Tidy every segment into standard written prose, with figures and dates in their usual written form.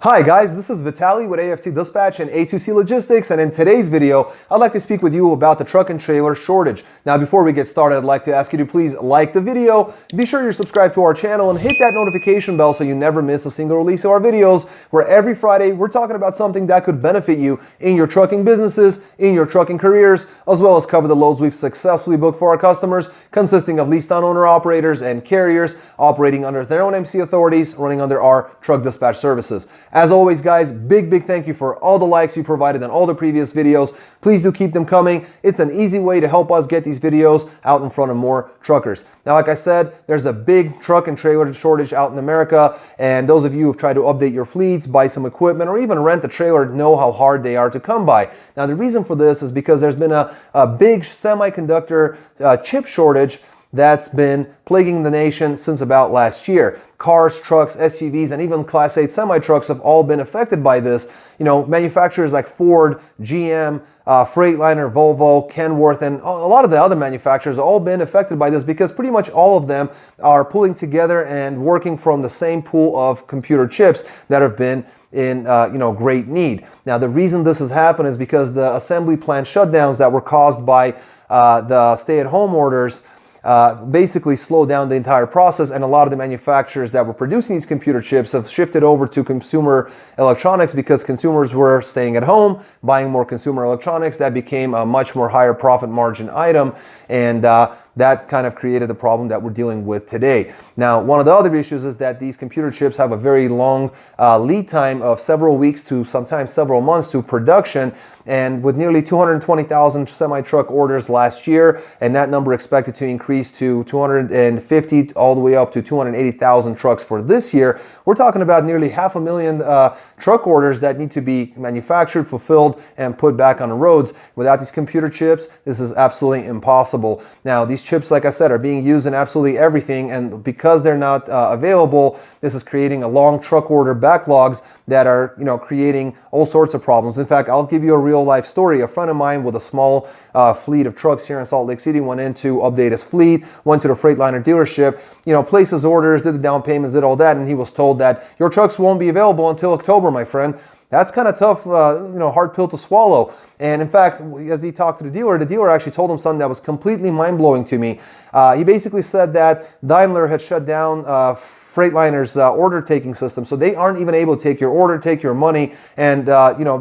Hi guys, this is Vitaly with AFT Dispatch and A2C Logistics, and in today's video, I'd like to speak with you about the truck and trailer shortage. Now before we get started, I'd like to ask you to please like the video, be sure you're subscribed to our channel and hit that notification bell so you never miss a single release of our videos, where every Friday we're talking about something that could benefit you in your trucking businesses, in your trucking careers, as well as cover the loads we've successfully booked for our customers, consisting of leased owner operators and carriers operating under their own MC authorities, running under our truck dispatch services. As always, guys, big thank you for all the likes you provided on all the previous videos. Please do keep them coming. It's an easy way to help us get these videos out in front of more truckers. Now, like I said, there's a big truck and trailer shortage out in America, and those of you who've tried to update your fleets, buy some equipment, or even rent a trailer know how hard they are to come by. Now, the reason for this is because there's been a big semiconductor chip shortage that's been plaguing the nation since about last year. Cars, trucks, SUVs, and even Class 8 semi-trucks have all been affected by this. You know, manufacturers like Ford, GM, Freightliner, Volvo, Kenworth, and a lot of the other manufacturers have all been affected by this because pretty much all of them are pulling together and working from the same pool of computer chips that have been in great need. Now, the reason this has happened is because the assembly plant shutdowns that were caused by the stay-at-home orders basically slowed down the entire process, and a lot of the manufacturers that were producing these computer chips have shifted over to consumer electronics because consumers were staying at home, buying more consumer electronics. That became a much more higher profit margin item, and that kind of created the problem that we're dealing with today. Now, one of the other issues is that these computer chips have a very long lead time of several weeks to sometimes several months to production, and with nearly 220,000 semi-truck orders last year, and that number expected to increase to 250 all the way up to 280,000 trucks for this year, we're talking about nearly 500,000 truck orders that need to be manufactured, fulfilled, and put back on the roads. Without these computer chips, this is absolutely impossible. Now, these chips, like I said, are being used in absolutely everything, and because they're not available, this is creating a long truck order backlogs that are, creating all sorts of problems. In fact, I'll give you a real life story. A friend of mine with a small fleet of trucks here in Salt Lake City went in to update his fleet, went to the Freightliner dealership, placed his orders, did the down payments, did all that, and he was told that your trucks won't be available until October, my friend. That's kind of tough, hard pill to swallow. And in fact, as he talked to the dealer actually told him something that was completely mind-blowing to me. He basically said that Daimler had shut down Freightliner's order taking system, so they aren't even able to take your order, take your money, and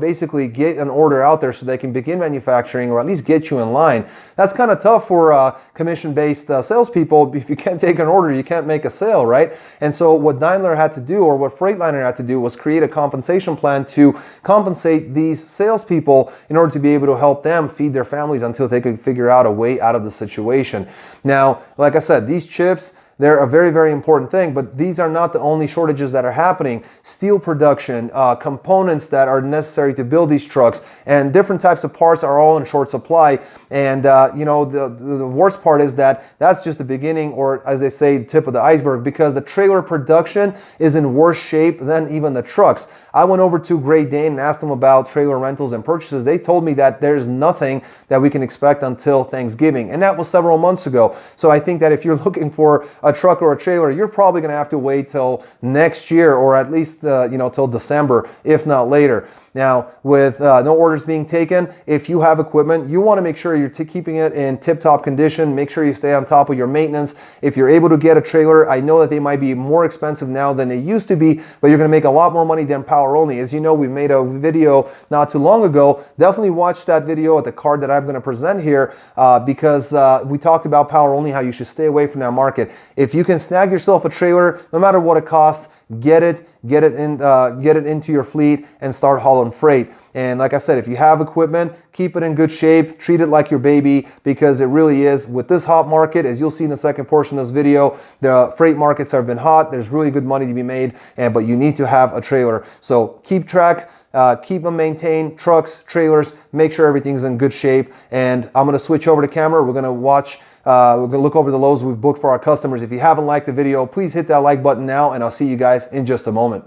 basically get an order out there so they can begin manufacturing or at least get you in line. That's kind of tough for commission-based salespeople. If you can't take an order, you can't make a sale, right? And so what Daimler had to do, or what Freightliner had to do, was create a compensation plan to compensate these salespeople in order to be able to help them feed their families until they could figure out a way out of the situation. Now, like I said, these chips, they're a very important thing, but these are not the only shortages that are happening. Steel production, components that are necessary to build these trucks, and different types of parts are all in short supply. And the worst part is that that's just the beginning, or as they say, the tip of the iceberg, because the trailer production is in worse shape than even the trucks. I went over to Great Dane and asked them about trailer rentals and purchases. They told me that there's nothing that we can expect until Thanksgiving, and that was several months ago. So I think that if you're looking for a truck or a trailer, you're probably going to have to wait till next year, or at least till December, if not later. Now, with no orders being taken, if you have equipment, you want to make sure you're keeping it in tip-top condition. Make sure you stay on top of your maintenance. If you're able to get a trailer, I know that they might be more expensive now than they used to be, but you're going to make a lot more money than power only. As you know, we made a video not too long ago. Definitely watch that video at the card that I'm going to present here because we talked about power only, how you should stay away from that market. If you can snag yourself a trailer, no matter what it costs, get it into your fleet and start hauling freight. And like I said, if you have equipment, keep it in good shape, treat it like your baby, because it really is. With this hot market, as you'll see in the second portion of this video, the freight markets have been hot. There's really good money to be made, but you need to have a trailer. So keep track. Keep them maintained, trucks, trailers, make sure everything's in good shape. And I'm going to switch over to camera. We're going to watch, we're going to look over the loads we've booked for our customers. If you haven't liked the video, please hit that like button now, and I'll see you guys in just a moment.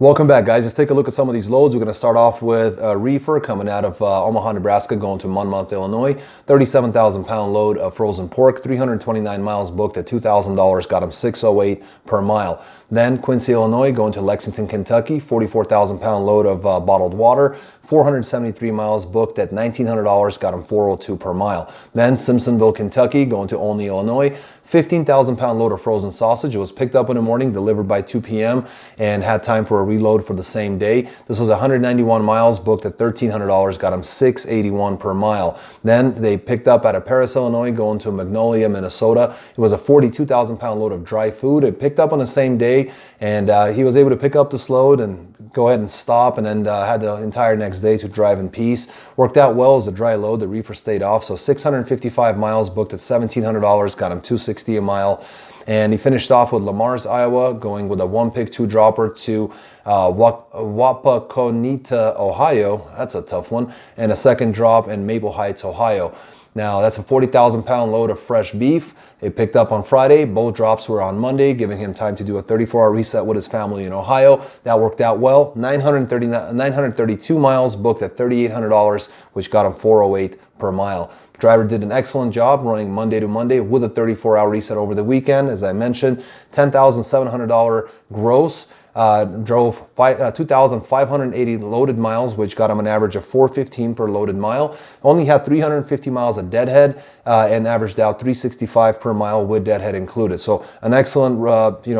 Welcome back, guys. Let's take a look at some of these loads. We're going to start off with a reefer coming out of Omaha, Nebraska, going to Monmouth, Illinois. 37,000-pound load of frozen pork, 329 miles booked at $2,000, got them $608 per mile. Then Quincy, Illinois, going to Lexington, Kentucky, 44,000-pound load of bottled water, 473 miles booked at $1,900, got them $402 per mile. Then Simpsonville, Kentucky, going to Olney, Illinois, 15,000-pound load of frozen sausage. It was picked up in the morning, delivered by 2 p.m., and had time for a reload for the same day. This was 191 miles booked at $1,300, got them $681 per mile. Then they picked up out of Paris, Illinois, going to Magnolia, Minnesota. It was a 42,000-pound load of dry food. It picked up on the same day, and he was able to pick up this load and go ahead and stop, and then had the entire next day to drive in peace. Worked out well as a dry load. The reefer stayed off, so 655 miles booked at $1,700, got him $260 a mile. And he finished off with Lamar's, Iowa, going with a 1-pick 2-dropper to Wapakoneta, Ohio. That's a tough one. And a second drop in Maple Heights, Ohio. Now, that's a 40,000-pound load of fresh beef. It picked up on Friday. Both drops were on Monday, giving him time to do a 34-hour reset with his family in Ohio. That worked out well. 932 miles booked at $3,800, which got him $408 per mile. The driver did an excellent job running Monday to Monday with a 34-hour reset over the weekend. As I mentioned, $10,700 gross. Drove 2,580 loaded miles, which got him an average of $415 per loaded mile. Only had 350 miles of deadhead and averaged out $365 per mile with deadhead included. So an excellent,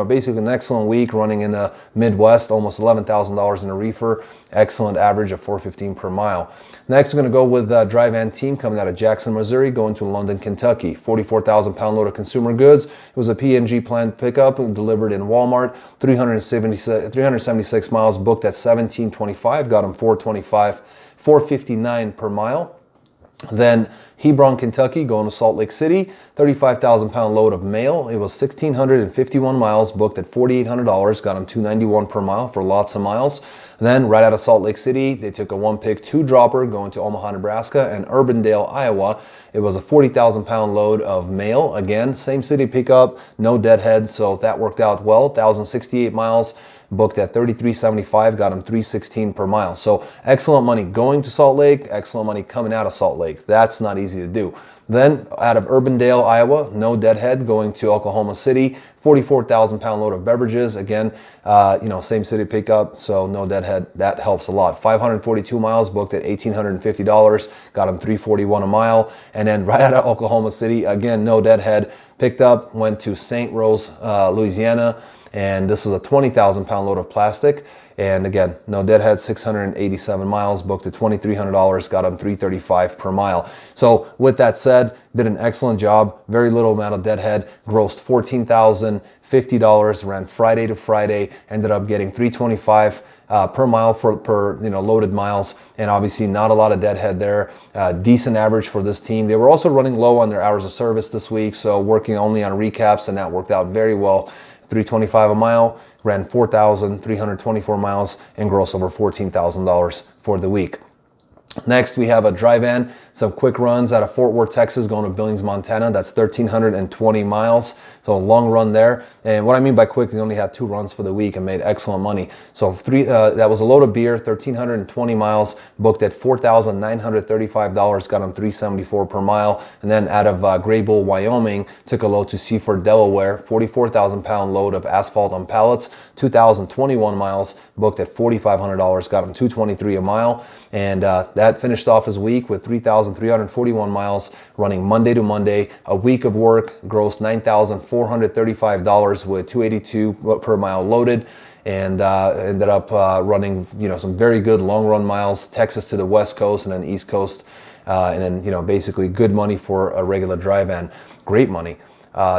basically an excellent week running in the Midwest, almost $11,000 in a reefer. Excellent average of $415 per mile. Next, we're going to go with the dry van team coming out of Jackson, Missouri, going to London, Kentucky. 44,000-pound load of consumer goods. It was a P&G planned pickup and delivered in Walmart. 376 miles booked at $1,725, got him $459 per mile. Then Hebron, Kentucky, going to Salt Lake City, 35,000-pound load of mail. It was 1,651 miles booked at $4,800, got him $291 per mile for lots of miles. Then right out of Salt Lake City, they took a 1-pick 2-dropper going to Omaha, Nebraska, and Urbandale, Iowa. It was a 40,000-pound load of mail. Again, same city pickup, no deadhead, so that worked out well. 1,068 miles booked at $33.75, got him $316 per mile. So excellent money going to Salt Lake, excellent money coming out of Salt Lake. That's not easy to do. Then out of Urbandale, Iowa, no deadhead going to Oklahoma City, 44,000-pound load of beverages. Again, same city pickup, so no deadhead. That helps a lot. 542 miles booked at $1,850, got him $341 a mile. And then right out of Oklahoma City, again, no deadhead, picked up, went to St. Rose, Louisiana. And this is a 20,000-pound load of plastic. And again, no deadhead, 687 miles, booked at $2,300, got him $335 per mile. So with that said, did an excellent job. Very little amount of deadhead, grossed $14,050, ran Friday to Friday, ended up getting $325 per mile per loaded miles, and obviously not a lot of deadhead there. Decent average for this team. They were also running low on their hours of service this week, so working only on recaps, and that worked out very well. $325 a mile, ran 4,324 miles, and grossed over $14,000 for the week. Next, we have a dry van, some quick runs out of Fort Worth, Texas, going to Billings, Montana. That's 1,320 miles, so a long run there. And what I mean by quick, they only had 2 runs for the week and made excellent money. So that was a load of beer, 1,320 miles, booked at $4,935, got them $374 per mile. And then out of Graybull, Wyoming, took a load to Seaford, Delaware, 44,000-pound load of asphalt on pallets, 2,021 miles, booked at $4,500, got them $223 a mile. And that finished off his week with 3,341 miles running Monday to Monday. A week of work, grossed $9,435 with $282 per mile loaded, and ended up running some very good long run miles, Texas to the West Coast and then East Coast, and then basically good money for a regular dry van. Great money.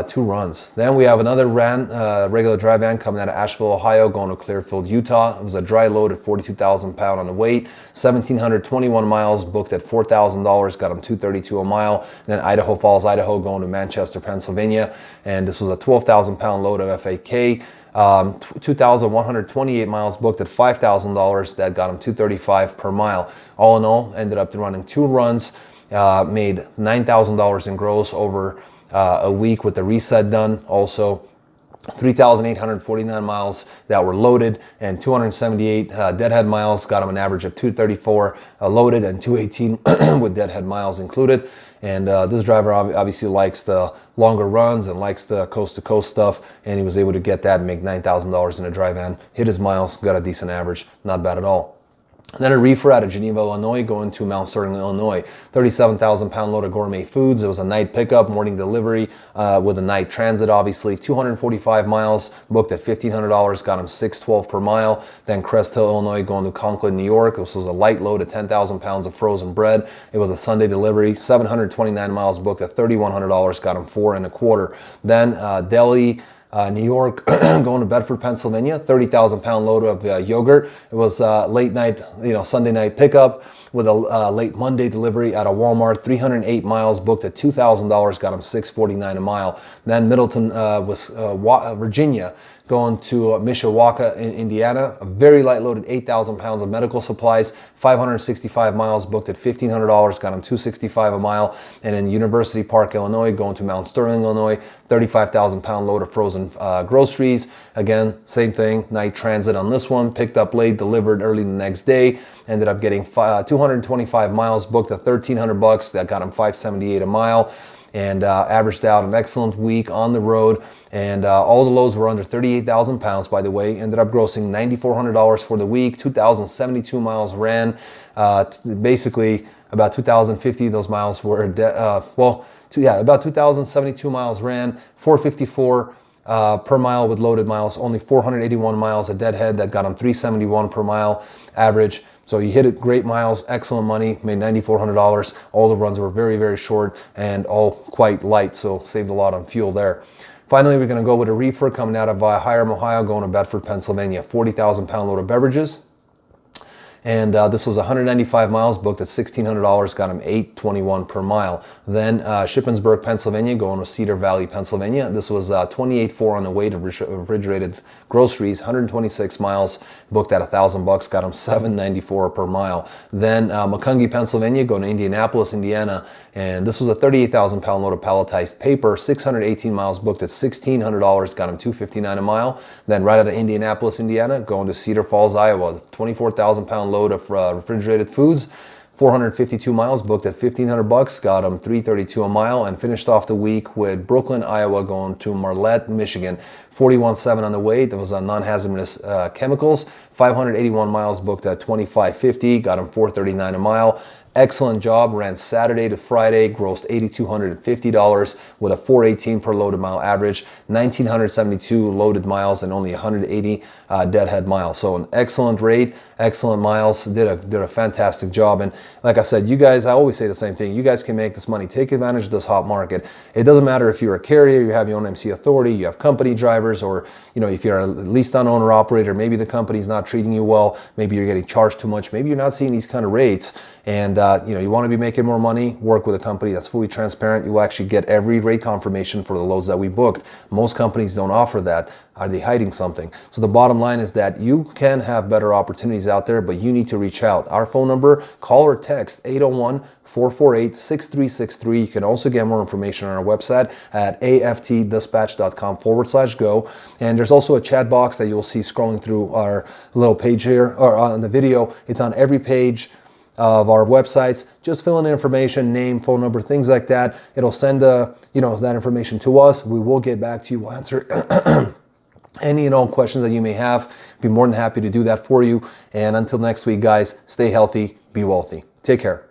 2 runs. Then we have another regular dry van coming out of Asheville, Ohio, going to Clearfield, Utah. It was a dry load at 42,000 pound on the weight, 1,721 miles, booked at $4,000, got them $232 a mile. And then Idaho Falls, Idaho, going to Manchester, Pennsylvania, and this was a 12,000 pound load of FAK. 2,128 miles, booked at $5,000. That got him $235 per mile. All in all, ended up running 2 runs, made $9,000 in gross over a week with the reset done. Also 3,849 miles that were loaded, and 278 deadhead miles. Got him an average of 234 loaded and 218 with deadhead miles included. And this driver obviously likes the longer runs and likes the coast-to-coast stuff, and he was able to get that and make $9,000 in a dry van. Hit his miles, got a decent average, not bad at all. Then a reefer out of Geneva, Illinois, going to Mount Sterling, Illinois. 37,000 pound load of gourmet foods. It was a night pickup, morning delivery with a night transit, obviously. 245 miles, booked at $1,500, got him $612 per mile. Then Crest Hill, Illinois, going to Conklin, New York. This was a light load of 10,000 pounds of frozen bread. It was a Sunday delivery. 729 miles, booked at $3,100, got him $425. Then Delhi, New York, going to Bedford, Pennsylvania, 30,000 pound load of yogurt. It was late night, Sunday night pickup with a late Monday delivery at a Walmart. 308 miles, booked at $2,000, got him $649 a mile. Then Middleton, Virginia, going to Mishawaka in Indiana, a very light loaded 8,000 pounds of medical supplies, 565 miles, booked at $1,500, got him $265 a mile. And in University Park, Illinois, going to Mount Sterling, Illinois, 35,000 pound load of frozen groceries. Again, same thing, night transit on this one, picked up late, delivered early the next day. Ended up getting 225 miles, booked at $1,300, that got him $578 a mile. And averaged out an excellent week on the road. And all the loads were under 38,000 pounds, by the way. Ended up grossing $9,400 for the week. 2,072 miles ran. Basically, about 2,050 of those miles were, about 2,072 miles ran. 454 per mile with loaded miles. Only 481 miles a deadhead. That got him $371 per mile average. So you hit it, great miles, excellent money, made $9,400. All the runs were very, very short and all quite light, so saved a lot on fuel there. Finally, we're going to go with a reefer coming out of Hiram, Ohio, going to Bedford, Pennsylvania. 40,000 pound load of beverages. And this was 195 miles, booked at $1,600, got him $821 per mile. Then Shippensburg, Pennsylvania, going to Cedar Valley, Pennsylvania. This was 28.4 on the weight of refrigerated groceries, 126 miles, booked at $1,000, got him $794 per mile. Then Macungie, Pennsylvania, going to Indianapolis, Indiana, and this was a 38,000 pound load of palletized paper, 618 miles, booked at $1,600, got him $259 a mile. Then right out of Indianapolis, Indiana, going to Cedar Falls, Iowa, 24,000 pound load of refrigerated foods, 452 miles, booked at $1,500, got him $332 a mile. And finished off the week with Brooklyn, Iowa, going to Marlette, Michigan. 41.7 on the weight. That was on non-hazardous chemicals. 581 miles, booked at $25.50, got him $439 a mile. Excellent job, ran Saturday to Friday, grossed $8,250 with a 418 per loaded mile average, 1,972 loaded miles and only 180 deadhead miles. So an excellent rate, excellent miles, did a fantastic job. And like I said, you guys, I always say the same thing, you guys can make this money, take advantage of this hot market. It doesn't matter if you're a carrier, you have your own MC authority, you have company drivers, or if you're a leased on owner operator, maybe the company's not treating you well, maybe you're getting charged too much, maybe you're not seeing these kind of rates. And you want to be making more money, work with a company that's fully transparent. You will actually get every rate confirmation for the loads that we booked. Most companies don't offer that. Are they hiding something? So the bottom line is that you can have better opportunities out there, but you need to reach out. Our phone number, call or text 801-448-6363. You can also get more information on our website at aftdispatch.com/go. And there's also a chat box that you'll see scrolling through our little page here, or on the video. It's on every page of our websites. Just fill in the information, name, phone number, things like that. It'll send that information to us. We will get back to you. We'll answer any and all questions that you may have. Be more than happy to do that for you. And until next week, guys, stay healthy, be wealthy. Take care.